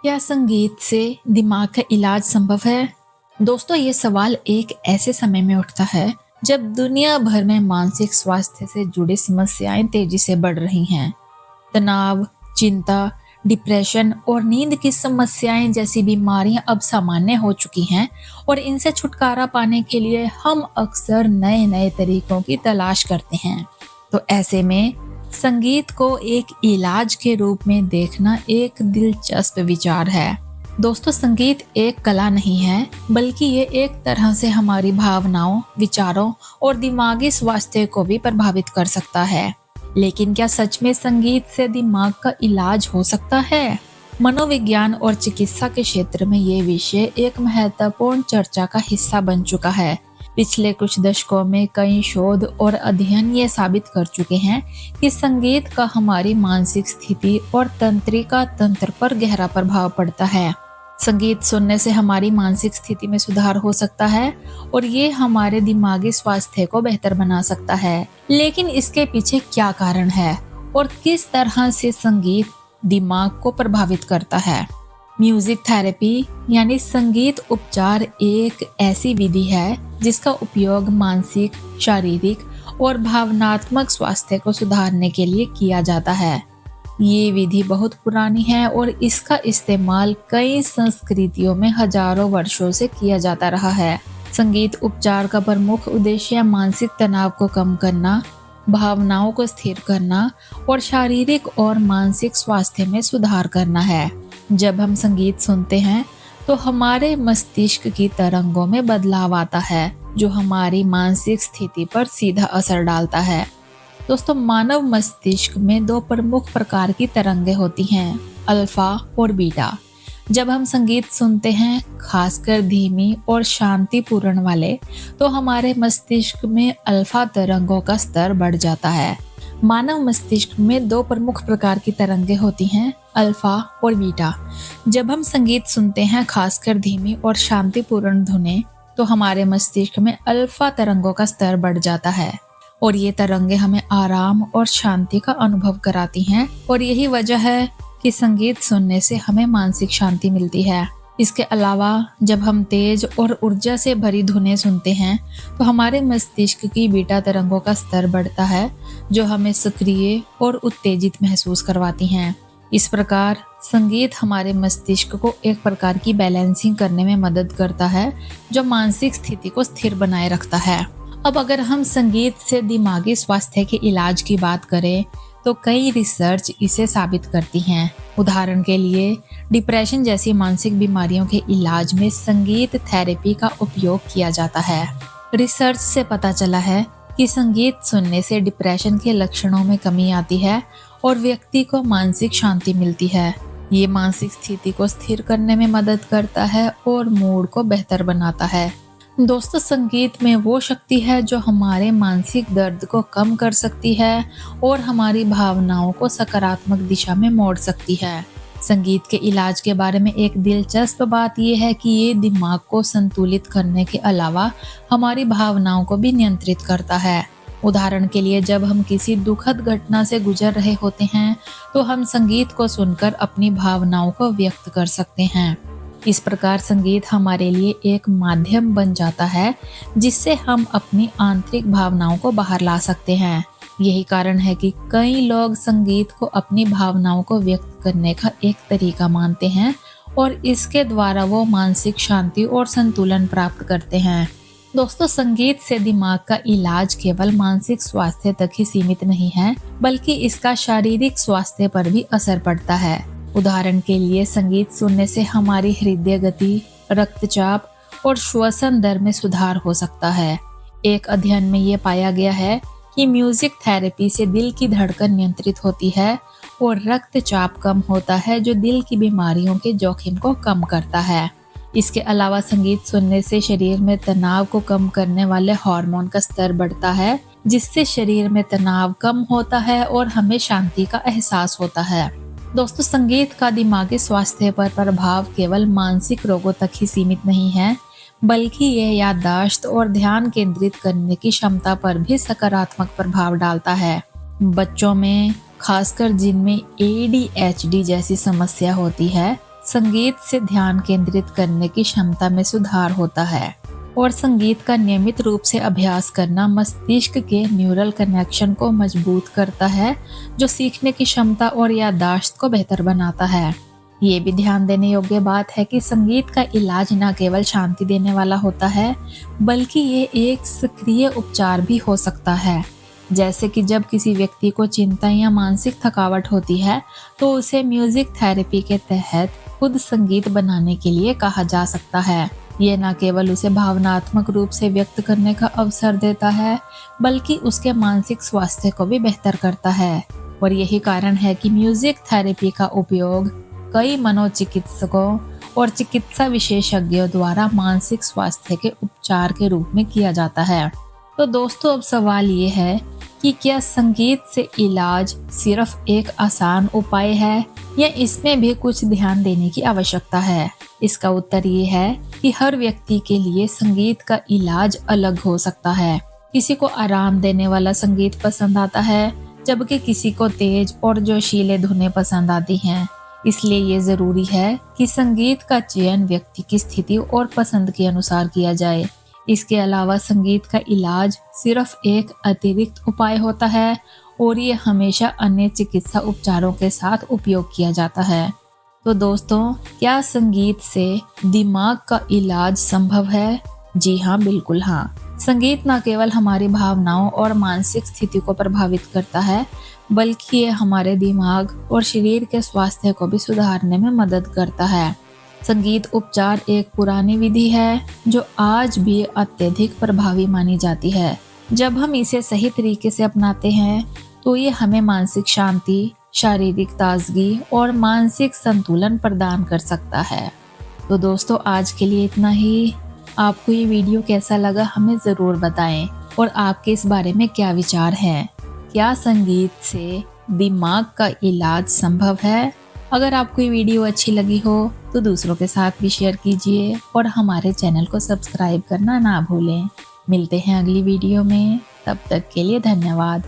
क्या संगीत से दिमाग का इलाज संभव है? दोस्तों, ये सवाल एक ऐसे समय में उठता है जब दुनिया भर में मानसिक स्वास्थ्य से जुड़ी समस्याएं तेजी से बढ़ रही हैं। तनाव, चिंता, डिप्रेशन और नींद की समस्याएं जैसी बीमारियां अब सामान्य हो चुकी हैं और इनसे छुटकारा पाने के लिए हम अक्सर नए नए तरीकों की तलाश करते हैं। तो ऐसे में संगीत को एक इलाज के रूप में देखना एक दिलचस्प विचार है। दोस्तों, संगीत एक कला नहीं है, बल्कि ये एक तरह से हमारी भावनाओं, विचारों और दिमागी स्वास्थ्य को भी प्रभावित कर सकता है। लेकिन क्या सच में संगीत से दिमाग का इलाज हो सकता है? मनोविज्ञान और चिकित्सा के क्षेत्र में ये विषय एक महत्वपूर्ण चर्चा का हिस्सा बन चुका है। पिछले कुछ दशकों में कई शोध और अध्ययन ये साबित कर चुके हैं कि संगीत का हमारी मानसिक स्थिति और तंत्रिका तंत्र पर गहरा प्रभाव पड़ता है। संगीत सुनने से हमारी मानसिक स्थिति में सुधार हो सकता है और ये हमारे दिमागी स्वास्थ्य को बेहतर बना सकता है। लेकिन इसके पीछे क्या कारण है और किस तरह से संगीत दिमाग को प्रभावित करता है? म्यूजिक थेरेपी यानी संगीत उपचार एक ऐसी विधि है जिसका उपयोग मानसिक, शारीरिक और भावनात्मक स्वास्थ्य को सुधारने के लिए किया जाता है। ये विधि बहुत पुरानी है और इसका इस्तेमाल कई संस्कृतियों में हजारों वर्षों से किया जाता रहा है। संगीत उपचार का प्रमुख उद्देश्य मानसिक तनाव को कम करना, भावनाओं को स्थिर करना और शारीरिक और मानसिक स्वास्थ्य में सुधार करना है। जब हम संगीत सुनते हैं तो हमारे मस्तिष्क की तरंगों में बदलाव आता है, जो हमारी मानसिक स्थिति पर सीधा असर डालता है। दोस्तों, मानव मस्तिष्क में दो प्रमुख प्रकार की तरंगें होती हैं, अल्फा और बीटा। जब हम संगीत सुनते हैं, खासकर धीमी और शांतिपूर्ण वाले, तो हमारे मस्तिष्क में अल्फा तरंगों का स्तर बढ़ जाता है। मानव मस्तिष्क में दो प्रमुख प्रकार की तरंगें होती हैं, अल्फा और बीटा। जब हम संगीत सुनते हैं, खासकर धीमी और शांतिपूर्ण धुनें, तो हमारे मस्तिष्क में अल्फा तरंगों का स्तर बढ़ जाता है और ये तरंगें हमें आराम और शांति का अनुभव कराती हैं और यही वजह है कि संगीत सुनने से हमें मानसिक शांति मिलती है। इसके अलावा जब हम तेज और ऊर्जा से भरी धुनें सुनते हैं तो हमारे मस्तिष्क की बीटा तरंगों का स्तर बढ़ता है, जो हमें सक्रिय और उत्तेजित महसूस करवाती हैं। इस प्रकार संगीत हमारे मस्तिष्क को एक प्रकार की बैलेंसिंग करने में मदद करता है, जो मानसिक स्थिति को स्थिर बनाए रखता है। अब अगर हम संगीत से दिमागी स्वास्थ्य के इलाज की बात करें तो कई रिसर्च इसे साबित करती हैं। उदाहरण के लिए डिप्रेशन जैसी मानसिक बीमारियों के इलाज में संगीत थेरेपी का उपयोग किया जाता है। रिसर्च से पता चला है कि संगीत सुनने से डिप्रेशन के लक्षणों में कमी आती है और व्यक्ति को मानसिक शांति मिलती है। ये मानसिक स्थिति को स्थिर करने में मदद करता है और मूड को बेहतर बनाता है। दोस्तों, संगीत में वो शक्ति है जो हमारे मानसिक दर्द को कम कर सकती है और हमारी भावनाओं को सकारात्मक दिशा में मोड़ सकती है। संगीत के इलाज के बारे में एक दिलचस्प बात यह है कि ये दिमाग को संतुलित करने के अलावा हमारी भावनाओं को भी नियंत्रित करता है। उदाहरण के लिए, जब हम किसी दुखद घटना से गुजर रहे होते हैं तो हम संगीत को सुनकर अपनी भावनाओं को व्यक्त कर सकते हैं। इस प्रकार संगीत हमारे लिए एक माध्यम बन जाता है जिससे हम अपनी आंतरिक भावनाओं को बाहर ला सकते हैं। यही कारण है कि कई लोग संगीत को अपनी भावनाओं को व्यक्त करने का एक तरीका मानते हैं और इसके द्वारा वो मानसिक शांति और संतुलन प्राप्त करते हैं। दोस्तों, संगीत से दिमाग का इलाज केवल मानसिक स्वास्थ्य तक ही सीमित नहीं है, बल्कि इसका शारीरिक स्वास्थ्य पर भी असर पड़ता है। उदाहरण के लिए, संगीत सुनने से हमारी हृदय गति, रक्तचाप और श्वसन दर में सुधार हो सकता है। एक अध्ययन में ये पाया गया है कि म्यूजिक थेरेपी से दिल की धड़कन नियंत्रित होती है और रक्तचाप कम होता है, जो दिल की बीमारियों के जोखिम को कम करता है। इसके अलावा संगीत सुनने से शरीर में तनाव को कम करने वाले हार्मोन का स्तर बढ़ता है, जिससे शरीर में तनाव कम होता है और हमें शांति का एहसास होता है। दोस्तों, संगीत का दिमागी स्वास्थ्य पर प्रभाव केवल मानसिक रोगों तक ही सीमित नहीं है, बल्कि यह याददाश्त और ध्यान केंद्रित करने की क्षमता पर भी सकारात्मक प्रभाव डालता है। बच्चों में, खासकर जिनमें ADHD जैसी समस्या होती है, संगीत से ध्यान केंद्रित करने की क्षमता में सुधार होता है और संगीत का नियमित रूप से अभ्यास करना मस्तिष्क के न्यूरल कनेक्शन को मजबूत करता है, जो सीखने की क्षमता और याददाश्त को बेहतर बनाता है। ये भी ध्यान देने योग्य बात है कि संगीत का इलाज न केवल शांति देने वाला होता है, बल्कि ये एक सक्रिय उपचार भी हो सकता है। जैसे कि जब किसी व्यक्ति को चिंता या मानसिक थकावट होती है, तो उसे म्यूजिक थेरेपी के तहत खुद संगीत बनाने के लिए कहा जा सकता है। ये न केवल उसे भावनात्मक रूप से व्यक्त करने का अवसर देता है, बल्कि उसके मानसिक स्वास्थ्य को भी बेहतर करता है। और यही कारण है कि म्यूजिक थेरेपी का उपयोग कई मनोचिकित्सकों और चिकित्सा विशेषज्ञों द्वारा मानसिक स्वास्थ्य के उपचार के रूप में किया जाता है। तो दोस्तों, अब सवाल ये है कि क्या संगीत से इलाज सिर्फ एक आसान उपाय है या इसमें भी कुछ ध्यान देने की आवश्यकता है? इसका उत्तर ये है कि हर व्यक्ति के लिए संगीत का इलाज अलग हो सकता है। किसी को आराम देने वाला संगीत पसंद आता है, जबकि किसी को तेज और जोशीले धुनें पसंद आती हैं। इसलिए ये जरूरी है कि संगीत का चयन व्यक्ति की स्थिति और पसंद के अनुसार किया जाए। इसके अलावा संगीत का इलाज सिर्फ एक अतिरिक्त उपाय होता है और ये हमेशा अन्य चिकित्सा उपचारों के साथ उपयोग किया जाता है। तो दोस्तों, क्या संगीत से दिमाग का इलाज संभव है? जी हाँ, बिल्कुल हाँ। संगीत न केवल हमारी भावनाओं और मानसिक स्थिति को प्रभावित करता है, बल्कि ये हमारे दिमाग और शरीर के स्वास्थ्य को भी सुधारने में मदद करता है। संगीत उपचार एक पुरानी विधि है जो आज भी अत्यधिक प्रभावी मानी जाती है। जब हम इसे सही तरीके से अपनाते हैं तो ये हमें मानसिक शांति, शारीरिक ताजगी और मानसिक संतुलन प्रदान कर सकता है। तो दोस्तों, आज के लिए इतना ही। आपको ये वीडियो कैसा लगा हमें ज़रूर बताएं और आपके इस बारे में क्या विचार हैं। क्या संगीत से दिमाग का इलाज संभव है? अगर आपको ये वीडियो अच्छी लगी हो तो दूसरों के साथ भी शेयर कीजिए और हमारे चैनल को सब्सक्राइब करना ना भूलें। मिलते हैं अगली वीडियो में, तब तक के लिए धन्यवाद।